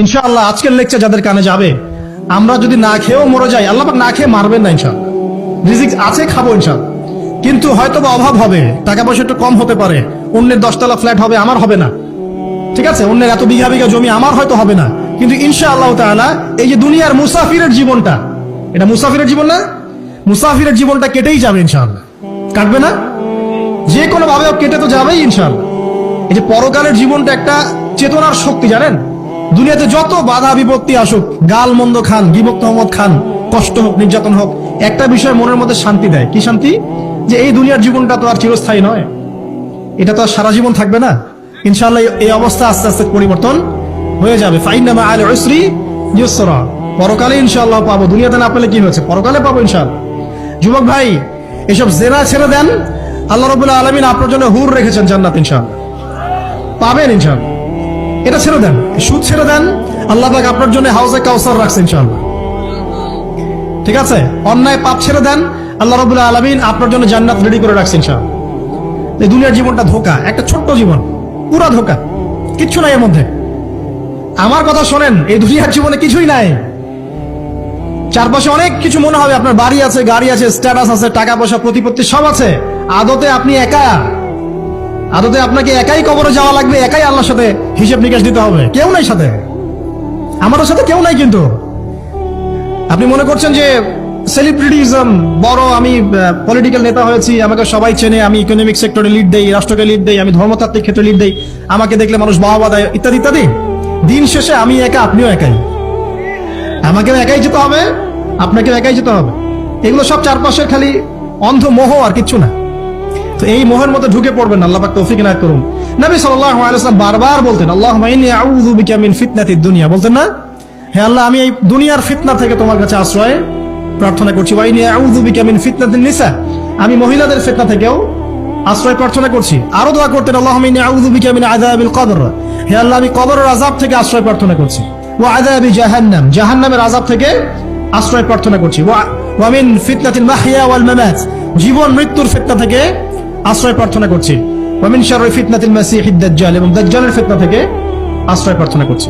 ইনশাআল্লাহ আজকের লেকচার যাদের কানে যাবে, আমরা যদি না খেয়েও মরে যাই, আল্লাহ পাক না খেয়ে মারবেন না ইনশাআল্লাহ। রিজিক আছে, খাবো ইনশাআল্লাহ। কিন্তু হয়তো বা অভাব হবে, টাকা পয়সা একটু কম হতে পারে, অন্যের 10 তলা ফ্ল্যাট হবে, আমার হবে না, ঠিক আছে, অন্যের এত বিঘা বিঘা জমি আমার হয়তো হবে না, কিন্তু ইনশাআল্লাহ তাআলা এই যে দুনিয়ার মুসাফিরের জীবনটা, এটা মুসাফিরের জীবন না, মুসাফিরের জীবনটা কেটেই যাবে ইনশাআল্লাহ। কাটবে না? যে কোনো ভাবে কেটে তো যাবেই ইনশাআল্লাহ। এই যে পরকালের জীবনটা একটা চেতনার শক্তি, জানেন, দুনিয়াতে যত বাধা বিপত্তি আসুক, গাল মন্দ খান, গীবত তহমত খান, কষ্ট হোক, নির্যাতন হোক, একটা বিষয় মনের মধ্যে শান্তি দেয়। কি শান্তি? যে এই দুনিয়ার জীবনটা তো আর চিরস্থায়ী নয়, এটা তো আর সারা জীবন থাকবে না। ইনশাআল্লাহ এই অবস্থা আস্তে আস্তে পরিবর্তন হয়ে যাবে। ফাইন্না মা'আল উসরি ইউসরা, পরকালে ইনশাআল্লাহ পাবো, দুনিয়াতে না পেলে কি হয়েছে, পরকালে পাবো ইনশাআল্লাহ। যুবক ভাই, এসব জেনা ছেড়ে দেন, আল্লাহ রাব্বুল আলামিন আপনার জন্য হুর রেখেছেন জান্নাত, ইনশাআল্লাহ পাবেন ইনশাআল্লাহ। এটা ছেড়ে দেন, সুদ ছেড়ে দেন, আল্লাহ পাক আপনার জন্য হাউজে কাউসার রাখছে ইনশাআল্লাহ, ঠিক আছে। অন্যায় পাপ ছেড়ে দেন, আল্লাহ রাব্বুল আলামিন আপনার জন্য জান্নাত রেডি করে রাখছে ইনশাআল্লাহ। এই দুনিয়ার জীবনটা ধোঁকা, একটা ছোট্ট জীবন, পুরা ধোঁকা, কিচ্ছু নাই এর মধ্যে। আমার কথা শোনেন, এই দুনিয়ার জীবনে কিছুই নাই। চারপাশে অনেক কিছু মনে হবে, আপনার বাড়ি আছে, গাড়ি আছে, স্ট্যাটাস আছে, টাকা পয়সা, প্রতিপত্তি সব আছে। আদতে আপনি একা, আদতে আপনাকে একাই কবরে যাওয়া লাগবে, একাই আল্লাহর সাথে হিসেব নিকাশ দিতে হবে, কেউ নাই সাথে, আমাদের সাথে কেউ নাই। কিন্তু আপনি মনে করছেন যে সেলিব্রিটিজম বড়, আমি পলিটিক্যাল নেতা হয়েছি, আমাকে সবাই চেনে, আমি ইকোনমিক সেক্টরে লিড দেই, রাষ্ট্রকে লিড দেই, আমি ধর্মতাত্ত্বিক ক্ষেত্রে লিড দেই, আমাকে দেখলে মানুষ বাহবা দেয়, ইত্যাদি ইত্যাদি। দিন শেষে আমি একা, আপনিও একাই, আমাকেও একাই যেতে হবে, আপনাকেও একাই যেতে হবে। এগুলো সব চারপাশের খালি অন্ধ মোহ, আর কিচ্ছু না। তো এই মোহের মধ্যে ঢুকে পড়বেন না, আল্লাহ পাক তৌফিক ইনায়াত করুন। নবী সাল্লাল্লাহু আলাইহি ওয়াসাল্লাম বারবার বলতেন, আল্লাহুম্মা ইন্নী আউযু বিকা মিন ফিতনাতিদ দুনিয়া, বলতেন না, হে আল্লাহ, আমি এই দুনিয়ার ফিতনা থেকে তোমার কাছে আশ্রয় প্রার্থনা করছি। ওয়া ইন্নী আউযু বিকা মিন ফিতনাতিন নিসা, আমি মহিলাদের ফিতনা থেকেও আশ্রয় প্রার্থনা করছি। আরো দোয়া করতেন, আল্লাহুম্মা ইন্নী আউযু বিকা মিন আযাবিল কবর, হে আল্লাহ, আমি কবরের আযাব থেকে আশ্রয় প্রার্থনা করছি। ওয়া আযাবি জাহান্নাম, জাহান্নামের আযাব থেকে আশ্রয় প্রার্থনা করছি। ওয়া মিন ফিতনাতিল মাহইয়া ওয়াল মামাত, জীবন মৃত্যুর ফিতনা থেকে আশ্রয় প্রার্থনা করছি। ওয়া মিন শাররি ফিতনাতিল মাসিহিদ দাজ্জাল, এবং দাজ্জালের ফিতনা থেকে আশ্রয় প্রার্থনা করছি।